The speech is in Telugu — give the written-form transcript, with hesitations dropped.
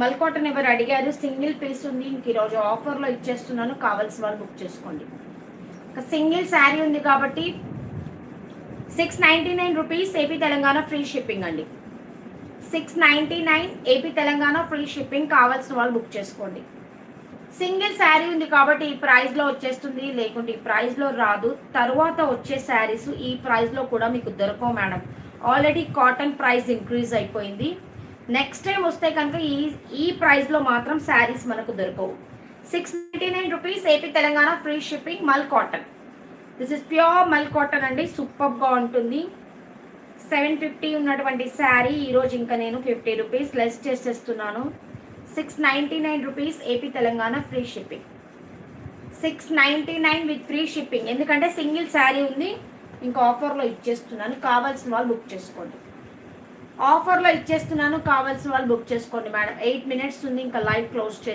మల్ కాటన్ ఎవరు అడిగారు, సింగిల్ పీస్ ఉంది. ఇంక ఈరోజు ఆఫర్లో ఇచ్చేస్తున్నాను, కావాల్సిన వాళ్ళు బుక్ చేసుకోండి. సింగిల్ శారీ ఉంది కాబట్టి 699 rupees, AP Telangana free shipping అండి. 699 ఏపీ తెలంగాణ ఫ్రీ షిప్పింగ్, కావాల్సిన వాళ్ళు బుక్ చేసుకోండి. సింగిల్ శారీ ఉంది కాబట్టి ఈ ప్రైస్లో వచ్చేస్తుంది, లేకుంటే ఈ ప్రైస్లో రాదు. తర్వాత వచ్చే శారీస్ ఈ ప్రైస్లో కూడా మీకు దొరకవు madam. Already cotton price increase అయిపోయింది. నెక్స్ట్ టైం వస్తే కనుక ఈ ప్రైస్లో మాత్రం శారీస్ మనకు దొరకవు. 699 rupees, AP Telangana free shipping, మల్ కాటన్. దిస్ ఇస్ ప్యూర్ మల్ కాటన్ అండి, సూపర్గా ఉంటుంది. 750 ఉన్నటువంటి శారీ ఈరోజు ఇంకా నేను 50 రూపీస్ లెస్ చేసేస్తున్నాను. 699 rupees, AP Telangana free shipping. 699 with free shipping, ఎందుకంటే సింగిల్ శారీ ఉంది. ఇంకా ఆఫర్లో ఇచ్చేస్తున్నాను, కావాల్సిన వాళ్ళు బుక్ చేసుకోండి. ఆఫర్లో ఇచ్చేస్తున్నాను, కావాల్సిన వాళ్ళు బుక్ చేసుకోండి మేడం. 8 minutes ఉంది, ఇంకా లైవ్ క్లోజ్ చేద్దాం.